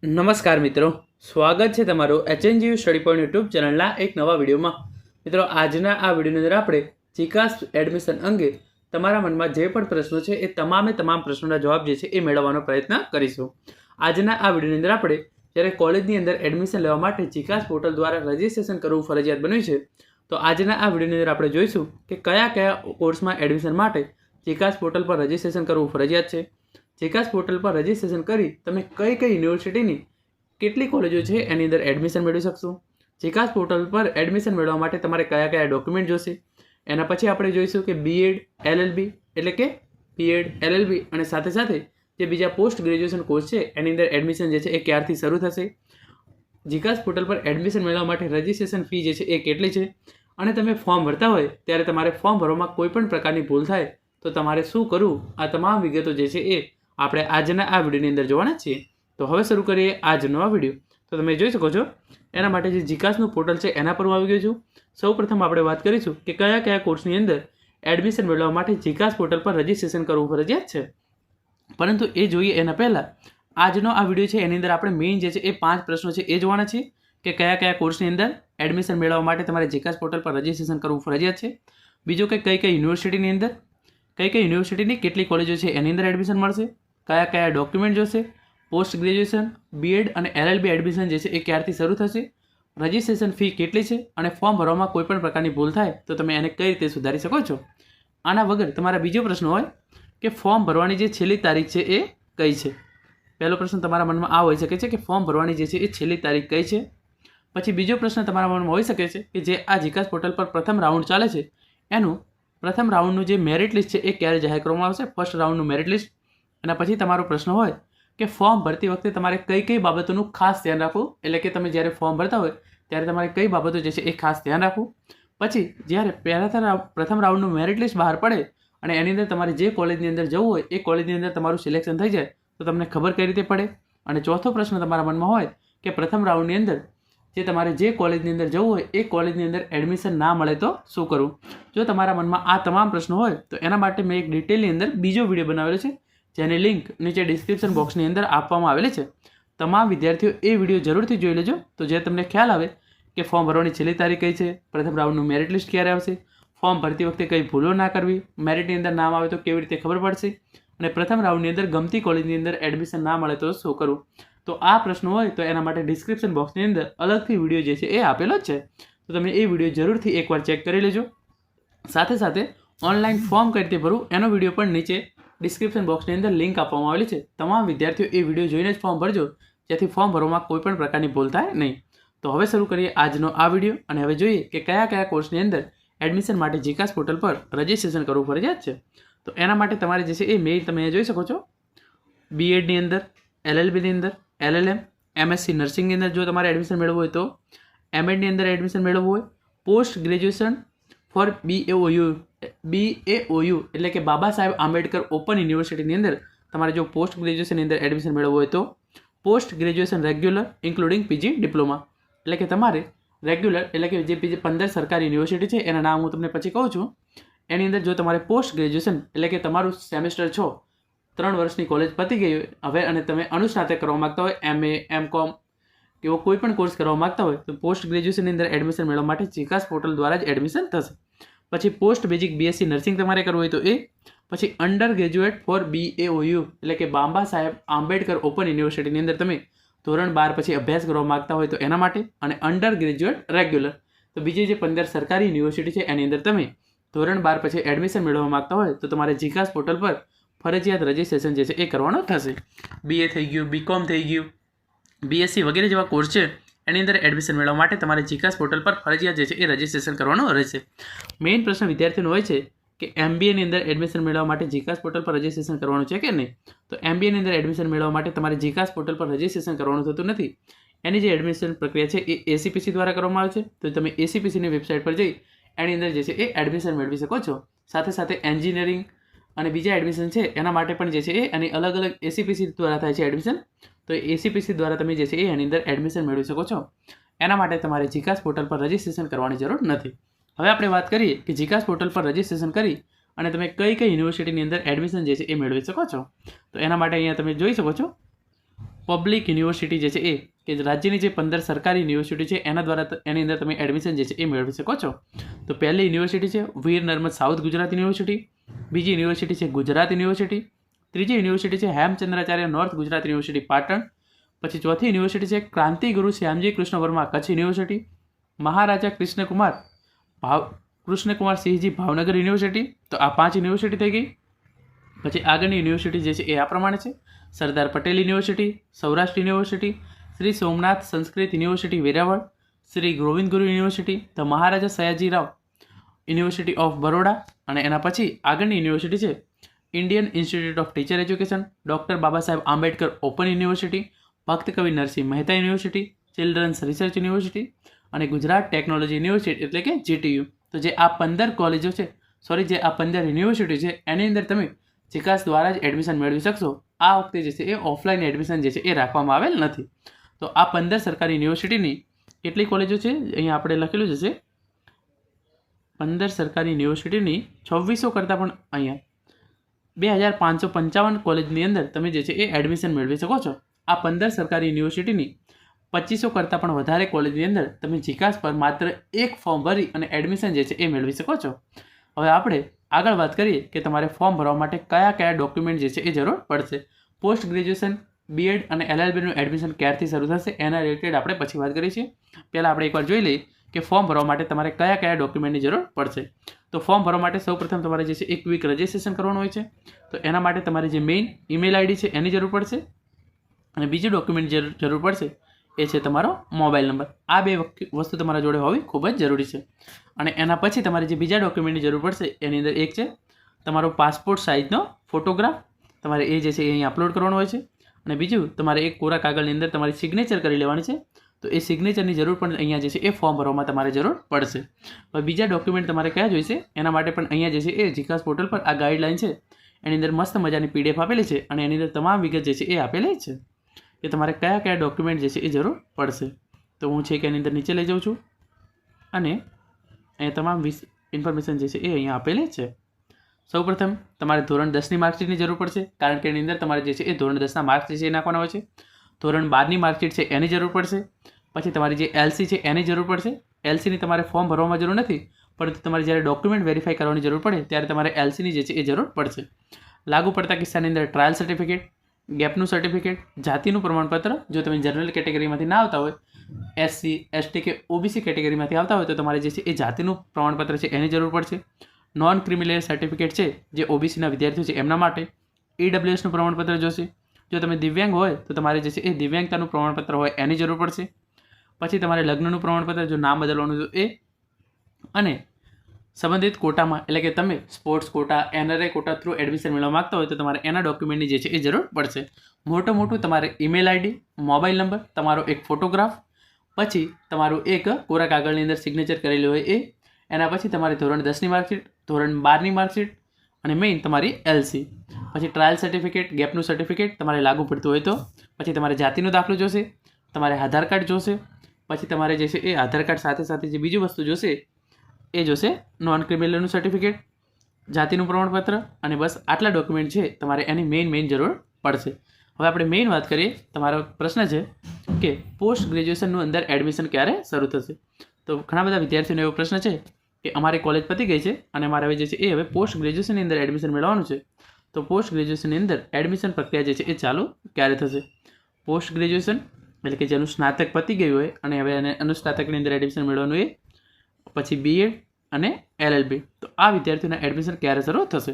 નમસ્કાર મિત્રો, સ્વાગત છે તમારું HNGU સ્ટડી પોઈન્ટ યુટ્યુબ ચેનલના એક નવા વિડીયોમાં. મિત્રો, આજના આ વિડીયોની અંદર આપણે જીકાસ એડમિશન અંગે તમારા મનમાં જે પણ પ્રશ્નો છે એ તમામ પ્રશ્નોના જવાબ જે છે એ મેળવવાનો પ્રયત્ન કરીશું. આજના આ વિડીયોની અંદર આપણે જ્યારે કોલેજની અંદર એડમિશન લેવા માટે જીકાસ પોર્ટલ દ્વારા રજિસ્ટ્રેશન કરવું ફરજિયાત બન્યું છે, તો આજના આ વિડીયોની અંદર આપણે જોઈશું કે કયા કોર્સમાં એડમિશન માટે જીકાસ પોર્ટલ પર રજિસ્ટ્રેશન કરવું ફરજિયાત છે. જીકાસ પોર્ટલ પર રજિસ્ટ્રેશન કરી તમે કઈ યુનિવર્સિટીની કેટલી કોલેજો છે એની અંદર એડમિશન મેળવી શકશો. જીકાસ પોર્ટલ પર એડમિશન મેળવવા માટે તમારે કયા ડોક્યુમેન્ટ જોશે, એના પછી આપણે જોઈશું કે બીએડ LLB એટલે કે બીએડ LLB અને સાથે જે બીજા પોસ્ટ ગ્રેજ્યુએશન કોર્સ છે એની અંદર એડમિશન જે છે એ ક્યારથી શરૂ થશે. જીકાસ પોર્ટલ પર એડમિશન મેળવવા માટે રજિસ્ટ્રેશન ફી જે છે એ કેટલી છે, અને તમે ફોર્મ ભરતા હોય ત્યારે તમારે ફોર્મ ભરવામાં કોઈ પણ પ્રકારની ભૂલ થાય તો તમારે શું કરવું, આ તમામ વિગતો જે છે એ આપણે આજના આ વિડીયોની અંદર જોવાના છીએ. તો હવે શરૂ કરીએ આજનો આ વિડીયો. તો તમે જોઈ શકો છો એના માટે જે જીકાસનું પોર્ટલ છે એના પર હું આવી ગયો છું. સૌપ્રથમ આપણે વાત કરીશું કે કયા કોર્સની અંદર એડમિશન મેળવવા માટે જીકાસ પોર્ટલ પર રજિસ્ટ્રેશન કરવું ફરજિયાત છે. પરંતુ એ જોઈએ એના પહેલાં આજનો આ વિડીયો છે એની અંદર આપણે મેઇન જે છે એ 5 પ્રશ્નો છે એ જોવાના છીએ કે કયા કોર્સની અંદર એડમિશન મેળવવા માટે તમારે જીકાસ પોર્ટલ પર રજિસ્ટ્રેશન કરવું ફરજિયાત છે. બીજું કે કઈ યુનિવર્સિટીની અંદર કઈ યુનિવર્સિટીની કેટલી કોલેજો છે એની અંદર એડમિશન મળશે, કયા ડોક્યુમેન્ટ જોશે, પોસ્ટ ગ્રેજ્યુએશન, બીએડ અને LLB એડમિશન જે છે એ ક્યારથી શરૂ થશે, રજિસ્ટ્રેશન ફી કેટલી છે, અને ફોર્મ ભરવામાં કોઈ પણ પ્રકારની ભૂલ થાય તો તમે એને કઈ રીતે સુધારી શકો છો. આના વગર તમારા બીજો પ્રશ્ન હોય કે ફોર્મ ભરવાની જે છેલ્લી તારીખ છે એ કઈ છે. પહેલો પ્રશ્ન તમારા મનમાં આ હોઈ શકે છે કે ફોર્મ ભરવાની જે છે એ છેલ્લી તારીખ કઈ છે. પછી બીજો પ્રશ્ન તમારા મનમાં હોઈ શકે છે કે જે આ જીકાસ પોર્ટલ પર પ્રથમ રાઉન્ડ ચાલે છે એનું પ્રથમ રાઉન્ડનું જે મેરિટ લિસ્ટ છે એ ક્યારે જાહેર કરવામાં આવશે, ફર્સ્ટ રાઉન્ડનું મેરિટ લિસ્ટ. એના પછી તમારો પ્રશ્ન હોય કે ફોર્મ ભરતી વખતે તમારે કઈ બાબતોનું ખાસ ધ્યાન રાખવું, એટલે કે તમે જ્યારે ફોર્મ ભરતા હોય ત્યારે તમારે કઈ બાબતો જે છે એ ખાસ ધ્યાન રાખવું. પછી જ્યારે પ્રથમ રાઉન્ડનું મેરિટ લિસ્ટ બહાર પડે અને એની અંદર તમારે જે કોલેજની અંદર જવું હોય એ કોલેજની અંદર તમારું સિલેક્શન થઈ જાય તો તમને ખબર કઈ રીતે પડે. અને ચોથો પ્રશ્ન તમારા મનમાં હોય કે પ્રથમ રાઉન્ડની અંદર જે તમારે જે કોલેજની અંદર જવું હોય એ કોલેજની અંદર એડમિશન ના મળે તો શું કરવું. જો તમારા મનમાં આ તમામ પ્રશ્નો હોય તો એના માટે મેં એક ડિટેલની અંદર બીજો વિડીયો બનાવેલો છે જેની લિંક નીચે ડિસ્ક્રિપ્શન બોક્સની અંદર આપવામાં આવેલી છે. તમામ વિદ્યાર્થીઓ એ વિડીયો જરૂરથી જોઈ લેજો તો જે તમને ખ્યાલ આવે કે ફોર્મ ભરવાની છેલ્લી તારીખ કઈ છે, પ્રથમ રાઉન્ડનું મેરિટ લિસ્ટ ક્યારે આવશે, ફોર્મ ભરતી વખતે કઈ ભૂલો ના કરવી, મેરિટની અંદર નામ આવે તો કેવી રીતે ખબર પડશે, અને પ્રથમ રાઉન્ડની અંદર ગમતી કોલેજની અંદર એડમિશન ના મળે તો શું કરવું. તો આ પ્રશ્નો હોય તો એના માટે ડિસ્ક્રિપ્શન બોક્સની અંદર અલગથી વિડીયો જે છે એ આપેલો જ છે, તો તમે એ વિડીયો જરૂરથી એકવાર ચેક કરી લેજો. સાથે ઓનલાઈન ફોર્મ કઈ રીતે ભરવું એનો વિડીયો પણ નીચે ડિસ્ક્રિપ્શન બોક્સની અંદર લિંક આપવામાં આવેલી છે. તમામ વિદ્યાર્થીઓ એ વિડીયો જોઈને જ ફોર્મ ભરજો જેથી ફોર્મ ભરવામાં કોઈ પણ પ્રકારની ભૂલ થાય નહીં. તો હવે શરૂ કરીએ આજનો આ વિડીયો અને હવે જોઈએ કે કયા કોર્સની અંદર એડમિશન માટે જીકાસ પોર્ટલ પર રજિસ્ટ્રેશન કરવું ફરજિયાત છે. તો એના માટે તમારે જે છે એ મેઇલ તમે જોઈ શકો છો. બીએડની અંદર, LLBની અંદર, LLM, MSc નર્સિંગની અંદર જો તમારે એડમિશન મેળવવું હોય તો, MEdની અંદર એડમિશન મેળવવું હોય, પોસ્ટ ગ્રેજ્યુએશન ફોર BAOU એટલે કે બાબા સાહેબ આંબેડકર ઓપન યુનિવર્સિટીની અંદર તમારે જો પોસ્ટ ગ્રેજ્યુએશનની અંદર એડમિશન મેળવવું હોય તો, post graduation regular including PG diploma એટલે કે તમારે રેગ્યુલર એટલે કે જે 15 સરકારી યુનિવર્સિટી છે એના નામ હું તમને પછી કહું છું, એની અંદર જો તમારે પોસ્ટ ગ્રેજ્યુએશન એટલે કે તમારું સેમેસ્ટર 3 વર્ષની કોલેજ પતી ગઈ હોય હવે અને તમે અનુસ્નાતક કરવા માગતા હોય, MA, MCom કે એવો કોઈ પણ કોર્સ કરવા માગતા હોય તો પોસ્ટ ગ્રેજ્યુએશનની અંદર એડમિશન મેળવવા માટે જીકાસ પોર્ટલ દ્વારા જ એડમિશન થશે. પછી પોસ્ટ બેઝિક BSc નર્સિંગ તમારે કરવું હોય તો એ, પછી અંડર ગ્રેજ્યુએટ ફોર BAOU એટલે કે બાબા સાહેબ આંબેડકર ઓપન યુનિવર્સિટીની અંદર તમે ધોરણ 12 પછી અભ્યાસ કરવા માગતા હોય તો એના માટે, અને અંડર ગ્રેજ્યુએટ રેગ્યુલર તો બીજી જે 15 સરકારી યુનિવર્સિટી છે એની અંદર તમે ધોરણ 12 પછી એડમિશન મેળવવા માગતા હોય તો તમારે જીકાસ પોર્ટલ પર ફરજિયાત રજિસ્ટ્રેશન જે છે એ કરવાનું થશે. BA થઈ ગયું, BCom થઈ ગયું, BSc વગેરે જેવા કોર્સ છે એની અંદર એડમિશન મેળવવા માટે તમારે જીકાસ પોર્ટલ પર ફરજિયાત જે છે એ રજિસ્ટ્રેશન કરવાનું રહેશે. મેઇન પ્રશ્ન વિદ્યાર્થીઓનો હોય છે કે MBAની અંદર એડમિશન મેળવવા માટે જીકાસ પોર્ટલ પર રજિસ્ટ્રેશન કરવાનું છે કે નહીં. તો MBAની અંદર એડમિશન મેળવવા માટે તમારે જીકાસ પોર્ટલ પર રજિસ્ટ્રેશન કરવાનું થતું નથી. એની જે એડમિશન પ્રક્રિયા છે એ ACPC દ્વારા કરવામાં આવે છે, તો તમે ACPCની વેબસાઇટ પર જઈ એની અંદર જે છે એ એડમિશન મેળવી શકો છો. સાથે એન્જિનિયરિંગ અને બીજા એડમિશન છે એના માટે પણ જે છે એ અને અલગ ACPC દ્વારા થાય છે એડમિશન, તો ACPC દ્વારા તમે જે છે એ એની અંદર એડમિશન મેળવી શકો છો. એના માટે તમારે જીકાસ પોર્ટલ પર રજિસ્ટ્રેશન કરવાની જરૂર નથી. હવે આપણે વાત કરીએ કે જીકાસ પોર્ટલ પર રજિસ્ટ્રેશન કરી અને તમે કઈ યુનિવર્સિટીની અંદર એડમિશન જે છે એ મેળવી શકો છો. તો એના માટે અહીંયા તમે જોઈ શકો છો પબ્લિક યુનિવર્સિટી જે છે એ કે રાજ્યની જે 15 સરકારી યુનિવર્સિટી છે એના દ્વારા એની અંદર તમે એડમિશન જે છે એ મેળવી શકો છો. તો પહેલી યુનિવર્સિટી છે વીર નર્મદ સાઉથ ગુજરાત યુનિવર્સિટી, બીજી યુનિવર્સિટી છે ગુજરાત યુનિવર્સિટી, ત્રીજી યુનિવર્સિટી છે હેમચંદ્રાચાર્ય નોર્થ ગુજરાત યુનિવર્સિટી પાટણ, પછી ચોથી યુનિવર્સિટી છે ક્રાંતિગુરુ શ્યામજી કૃષ્ણ વર્મા કચ્છ યુનિવર્સિટી, મહારાજા કૃષ્ણકુમાર સિંહજી ભાવનગર યુનિવર્સિટી. તો આ 5 યુનિવર્સિટી થઈ ગઈ. પછી આગળની યુનિવર્સિટી જે છે એ આ પ્રમાણે છે: Sardar Patel university, Saurashtra university, Shri Somnath Sanskrit university Veraval, Shri Govind Guru university, the Maharaja Sayajirao university of Baroda. અને એના પછી આગળની યુનિવર્સિટી છે Indian institute of teacher education, doctor Baba Saheb Ambedkar open university, Bhakt Kavi Narsinh Mehta university, children's research university અને ગુજરાત ટેકનોલોજી યુનિવર્સિટી એટલે કે GTU. તો જે આ 15 કોલેજો છે, જે આ 15 યુનિવર્સિટી છે એની અંદર તમે ચિકાસ દ્વારા જ એડમિશન મેળવી શકશો. આ વખતે જે છે એ ઓફલાઈન એડમિશન જે છે એ રાખવામાં આવેલ નથી. તો આ 15 સરકારી યુનિવર્સિટીની કેટલી કોલેજો છે અહીંયા આપણે લખેલું જ છે. 15 સરકારી યુનિવર્સિટીની 2600 કરતાં પણ અહીંયા 2555 કોલેજની અંદર તમે જે છે એ એડમિશન મેળવી શકો છો. આ 15 સરકારી યુનિવર્સિટીની 2500 કરતાં પણ વધારે કોલેજની અંદર તમે જીકાસ પર માત્ર એક ફોર્મ ભરી અને એડમિશન જે છે એ મેળવી શકો છો. હવે આપણે આગળ વાત કરીએ કે તમારે ફોર્મ ભરવા માટે કયા કયા ડોક્યુમેન્ટ જે છે એ જરૂર પડશે. પોસ્ટ ગ્રેજ્યુએશન, BEd અને LLBનું એડમિશન ક્યારથી શરૂ થશે એના રિલેટેડ આપણે પછી વાત કરીએ છીએ. પહેલાં આપણે એકવાર જોઈ લઈએ કે ફોર્મ ભરવા માટે તમારે કયા કયા ડોક્યુમેન્ટની જરૂર પડશે. તો ફોર્મ ભરવા માટે સૌપ્રથમ તમારે જે છે એક ક્વિક રજિસ્ટ્રેશન કરવાનું હોય છે. તો એના માટે તમારે જે મેઇન ઈમેલ ID છે એની જરૂર પડશે અને બીજું ડોક્યુમેન્ટ જરૂર પડશે એ છે તમારો મોબાઈલ નંબર. આ બે વસ્તુ તમારા જોડે હોવી ખૂબ જ જરૂરી છે. અને એના પછી તમારે જે બીજા ડોક્યુમેન્ટની જરૂર પડશે એની અંદર એક છે તમારો પાસપોર્ટ સાઇઝનો ફોટોગ્રાફ. તમારે એ જે છે એ અહીં અપલોડ કરવાનો હોય છે. અને બીજું તમારે એક કોરા કાગળની અંદર તમારી સિગ્નેચર કરી લેવાની છે. તો એ સિગ્નેચરની જરૂર પણ અહીંયા જે છે એ ફોર્મ ભરવામાં તમારે જરૂર પડશે. હવે બીજા ડોક્યુમેન્ટ તમારે કયા જોઈશે એના માટે પણ અહીંયા જે છે એ જીકાસ પોર્ટલ પર આ ગાઈડલાઈન છે એની અંદર મસ્ત મજાની PDF આપેલી છે અને એની અંદર તમામ વિગત જે છે એ આપેલી છે કે તમારે કયા કયા ડોક્યુમેન્ટ જે છે એ જરૂર પડશે. તો હું છે કે એની અંદર નીચે લઈ જાઉં છું અને અહીંયા તમામ ઇન્ફોર્મેશન જે છે એ અહીંયા આપેલી છે. સૌપ્રથમ તમારે ધોરણ 10ની માર્કશીટની જરૂર પડશે કારણ કે એની અંદર તમારે જે છે એ ધોરણ 10ના માર્ક્સ જે છે એ નાખવાના હોય છે. ધોરણ 12ની માર્કશીટ છે એની જરૂર પડશે. પછી તમારી જે LC છે એની જરૂર પડશે. LCની તમારે ફોર્મ ભરવામાં જરૂર નથી, પરંતુ તમારે જ્યારે ડોક્યુમેન્ટ વેરીફાઈ કરવાની જરૂર પડે ત્યારે તમારે LCની જે છે એ જરૂર પડશે. લાગુ પડતા કિસ્સાની અંદર ટ્રાયલ સર્ટિફિકેટ, ગેપનું સર્ટિફિકેટ, જાતિનું પ્રમાણપત્ર. જો તમે જનરલ કેટેગરીમાંથી ના આવતા હોય, SC, ST કે OBC કેટેગરીમાંથી આવતા હોય તો તમારે જે છે એ જાતિનું પ્રમાણપત્ર છે એની જરૂર પડશે. નોન ક્રિમિનલ સર્ટિફિકેટ છે જે OBCના વિદ્યાર્થીઓ છે એમના માટે. EWSનું પ્રમાણપત્ર જોશે. જો તમે દિવ્યાંગ હોય તો તમારે જે છે એ દિવ્યાંગતાનું પ્રમાણપત્ર હોય એની જરૂર પડશે. પછી તમારે લગ્નનું પ્રમાણપત્ર, જો નામ બદલવાનું એ, અને સંબંધિત કોટામાં એટલે કે તમે sports quota, NRI quota through admission મેળવવા માગતા હોય તો તમારે એના ડોક્યુમેન્ટની જે છે એ જરૂર પડશે. મોટું તમારે ઈમેલ ID, મોબાઈલ નંબર, તમારો એક ફોટોગ્રાફ, પછી તમારું એક કોરા કાગળની અંદર સિગ્નેચર કરેલું હોય એ, એના પછી તમારી ધોરણ 10ની માર્કશીટ, ધોરણ 12ની માર્કશીટ અને મેઇન તમારી LC. પછી ટ્રાયલ સર્ટિફિકેટ, ગેપનું સર્ટિફિકેટ તમારે લાગુ પડતું હોય તો. પછી તમારે જાતિનો દાખલો જોશે, તમારે આધાર કાર્ડ જોશે. પછી તમારે જે છે એ આધાર કાર્ડ સાથે જે બીજી વસ્તુ જોશે એ જોશે નોન ક્રિમિનલનું સર્ટિફિકેટ, જાતિનું પ્રમાણપત્ર અને બસ આટલા ડોક્યુમેન્ટ છે તમારે એની મેઇન જરૂર પડશે. હવે આપણે મેઇન વાત કરીએ. તમારો પ્રશ્ન છે કે પોસ્ટ ગ્રેજ્યુએશનનું અંદર એડમિશન ક્યારે શરૂ થશે. તો ઘણા બધા વિદ્યાર્થીઓનો એવો પ્રશ્ન છે કે અમારી કોલેજ પતી ગઈ છે અને અમારે હવે જે છે એ હવે પોસ્ટ ગ્રેજ્યુએશનની અંદર એડમિશન મેળવવાનું છે. તો પોસ્ટ ગ્રેજ્યુએશનની અંદર એડમિશન પ્રક્રિયા જે છે એ ચાલુ ક્યારે થશે. પોસ્ટ ગ્રેજ્યુએશન એટલે કે જેનું સ્નાતક પતી ગયું હોય અને હવે એને અનુસ્નાતકની અંદર એડમિશન મેળવવાનું એ, પછી BEd અને LLB. તો આ વિદ્યાર્થીઓના એડમિશન ક્યારે શરૂ થશે.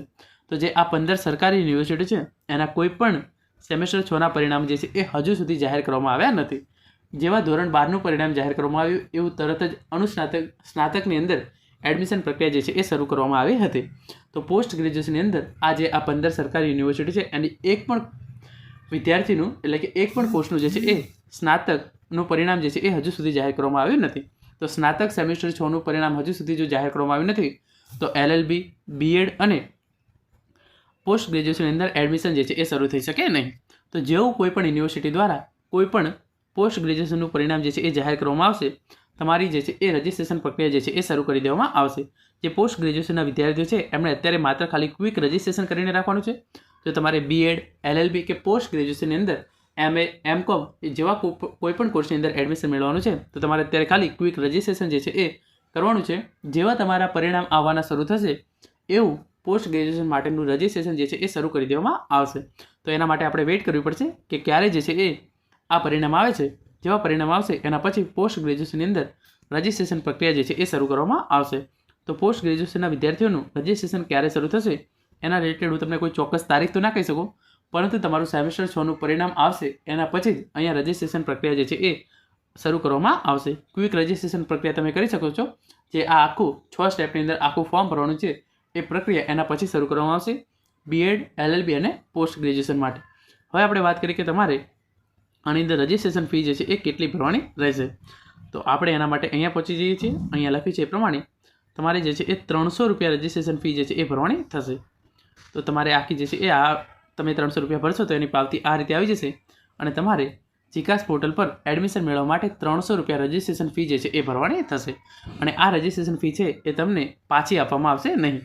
તો જે આ 15 સરકારી યુનિવર્સિટી છે એના કોઈ પણ સેમેસ્ટર 6ના પરિણામ જે છે એ હજુ સુધી જાહેર કરવામાં આવ્યા નથી. જેવા ધોરણ 12નું પરિણામ જાહેર કરવામાં આવ્યું એવું તરત જ સ્નાતકની અંદર એડમિશન પ્રક્રિયા જે છે એ શરૂ કરવામાં આવી હતી. તો પોસ્ટ ગ્રેજ્યુએશનની અંદર આ જે આ 15 સરકારી યુનિવર્સિટી છે એની એક પણ વિદ્યાર્થીનું એટલે કે એક પણ કોર્સનું જે છે એ સ્નાતકનું પરિણામ જે છે એ હજુ સુધી જાહેર કરવામાં આવ્યું નથી. તો સ્નાતક સેમેસ્ટર 6નું પરિણામ હજુ સુધી જો જાહેર કરવામાં આવ્યું નથી તો LLB, BEd અને પોસ્ટ ગ્રેજ્યુએશનની અંદર એડમિશન જે છે એ શરૂ થઈ શકે નહીં. તો જેવું કોઈ પણ યુનિવર્સિટી દ્વારા કોઈ પણ પોસ્ટ ગ્રેજ્યુએશનનું પરિણામ જે છે એ જાહેર કરવામાં આવશે, તમારી જે છે એ રજિસ્ટ્રેશન પ્રક્રિયા જે છે એ શરૂ કરી દેવામાં આવશે. જે પોસ્ટ ગ્રેજ્યુએશનના વિદ્યાર્થીઓ છે એમણે અત્યારે માત્ર ખાલી ક્વિક રજિસ્ટ્રેશન કરીને રાખવાનું છે. જો તમારે BEd, LLB કે પોસ્ટ ગ્રેજ્યુએશનની અંદર MCOM જેવા કોઈ પણ કોર્સની અંદર એડમિશન મેળવવાનું છે તો તમારે અત્યારે ખાલી ક્વિક રજિસ્ટ્રેશન જે છે એ કરવાનું છે. જેવા તમારા પરિણામ આવવાના શરૂ થશે એવું પોસ્ટ ગ્રેજ્યુએશન માટેનું રજિસ્ટ્રેશન જે છે એ શરૂ કરી દેવામાં આવશે. તો એના માટે આપણે વેઇટ કરવી પડશે કે ક્યારે જે છે એ આ પરિણામ આવે છે. જેવા પરિણામ આવશે એના પછી પોસ્ટ ગ્રેજ્યુએશનની અંદર રજિસ્ટ્રેશન પ્રક્રિયા જે છે એ શરૂ કરવામાં આવશે. તો પોસ્ટ ગ્રેજ્યુએશનના વિદ્યાર્થીઓનું રજિસ્ટ્રેશન ક્યારે શરૂ થશે એના રિલેટેડ હું તમને કોઈ ચોક્કસ તારીખ તો ના કહી શકું, પરંતુ તમારું સેમેસ્ટર 6નું પરિણામ આવશે એના પછી જ અહીંયા રજિસ્ટ્રેશન પ્રક્રિયા જે છે એ શરૂ કરવામાં આવશે. ક્વિક રજિસ્ટ્રેશન પ્રક્રિયા તમે કરી શકો છો. જે આ આખું 6 સ્ટેપની અંદર આખું ફોર્મ ભરવાનું છે એ પ્રક્રિયા એના પછી શરૂ કરવામાં આવશે BEd, LLB અને પોસ્ટ ગ્રેજ્યુએશન માટે. હવે આપણે વાત કરીએ કે તમારે આની અંદર રજિસ્ટ્રેશન ફી જે છે એ કેટલી ભરવાની રહેશે. તો આપણે એના માટે અહીંયા પહોંચી જઈએ છીએ. અહીંયા લખ્યું છે એ પ્રમાણે તમારે જે છે એ 300 રૂપિયા રજિસ્ટ્રેશન ફી જે છે એ ભરવાની થશે. તો તમારે આખી જે છે એ આ તમે 300 રૂપિયા ભરશો તો એની પાવતી આ રીતે આવી જશે અને તમારે જીકાસ પોર્ટલ પર એડમિશન મેળવવા માટે 300 રૂપિયા રજિસ્ટ્રેશન ફી જે છે એ ભરવાની થશે. અને આ રજિસ્ટ્રેશન ફી છે એ તમને પાછી આપવામાં આવશે નહીં.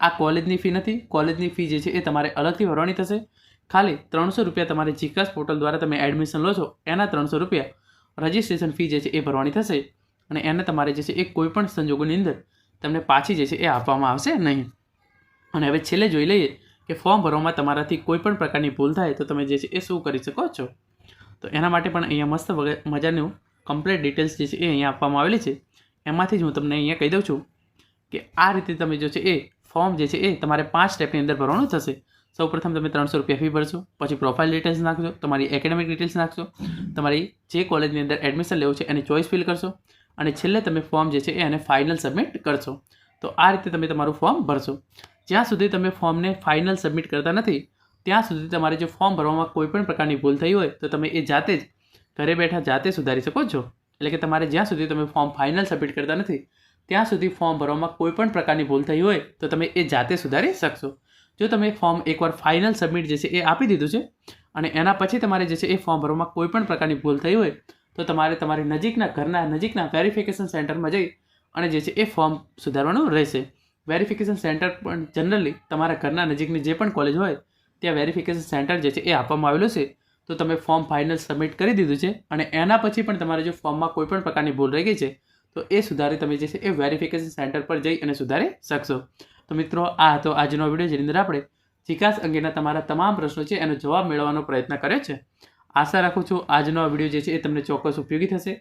આ કોલેજની ફી નથી. કોલેજની ફી જે છે એ તમારે અલગથી ભરવાની થશે. ખાલી 300 રૂપિયા તમારે જીકાસ પોર્ટલ દ્વારા તમે એડમિશન લો છો એના 300 રૂપિયા રજિસ્ટ્રેશન ફી જે છે એ ભરવાની થશે અને એને તમારે જે છે એ કોઈપણ સંજોગોની અંદર તમને પાછી જે છે એ આપવામાં આવશે નહીં. અને હવે છેલ્લે જોઈ લઈએ કે ફોર્મ ભરવામાં તમારાથી કોઈ પણ પ્રકારની ભૂલ થાય તો તમે જે છે એ શું કરી શકો છો. તો એના માટે પણ અહીંયા મસ્ત મજાનું કમ્પ્લીટ ડિટેલ્સ જે છે એ અહીંયા આપવામાં આવેલી છે. એમાંથી જ હું તમને અહીંયા કહી દઉં છું કે આ રીતે તમે જે છે એ ફોર્મ જે છે એ તમારે 5 સ્ટેપની અંદર ભરવાનું થશે. સૌપ્રથમ તમે 300 રૂપિયા ફી ભરશો, પછી પ્રોફાઇલ ડિટેલ્સ નાખશો, તમારી એકેડેમિક ડિટેલ્સ નાખશો, તમારી જે કોલેજની અંદર એડમિશન લેવું છે એની ચોઇસ ફિલ કરશો અને છેલ્લે તમે ફોર્મ જે છે એને ફાઇનલ સબમિટ કરશો. તો આ રીતે તમે તમારું ફોર્મ ભરશો. જ્યાં સુધી તમે ફોર્મને ફાઇનલ સબમિટ કરતા નથી ત્યાં સુધી તમારે જો ફોર્મ ભરવામાં કોઈ પણ પ્રકારની ભૂલ થઈ હોય તો તમે એ જાતે જ ઘરે બેઠા જાતે સુધારી શકો છો. એટલે કે તમારે જ્યાં સુધી તમે ફોર્મ ફાઇનલ સબમિટ કરતા નથી ત્યાં સુધી ફોર્મ ભરવામાં કોઈ પણ પ્રકારની ભૂલ થઈ હોય તો તમે એ જાતે સુધારી શકશો. જો તમે ફોર્મ એકવાર ફાઇનલ સબમિટ જે છે એ આપી દીધું છે અને એના પછી તમારે જે છે એ ફોર્મ ભરવામાં કોઈ પણ પ્રકારની ભૂલ થઈ હોય તો તમારે તમારી ઘરના નજીકના વેરિફિકેશન સેન્ટરમાં જઈ અને જે છે એ ફોર્મ સુધારવાનું રહેશે. વેરિફિકેશન સેન્ટર પણ જનરલી તમારા ઘરના નજીકની જે પણ કોલેજ હોય ત્યાં વેરિફિકેશન સેન્ટર જે છે એ આપવામાં આવેલું છે. તો તમે ફોર્મ ફાઇનલ સબમિટ કરી દીધું છે અને એના પછી પણ તમારે જો ફોર્મમાં કોઈ પણ પ્રકારની ભૂલ રહી ગઈ છે તો એ સુધારી તમે જે છે એ વેરિફિકેશન સેન્ટર પર જઈ અને સુધારી શકશો. તો મિત્રો આ હતો આજનો વિડીયો જેની અંદર આપણે જીકાસ અંગેના તમારા તમામ પ્રશ્નો છે એનો જવાબ મેળવવાનો પ્રયત્ન કર્યો છે. આશા રાખું છું આજનો આ વિડીયો જે છે એ તમને ચોક્કસ ઉપયોગી થશે.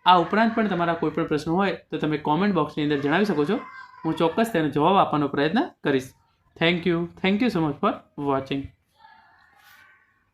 આ ઉપરાંત પણ તમારા કોઈ પણ પ્રશ્નો હોય તો તમે કોમેન્ટ બોક્સની અંદર જણાવી શકો છો. હું ચોક્કસ તેનો જવાબ આપવાનો પ્રયત્ન કરીશ. Thank you so much for watching.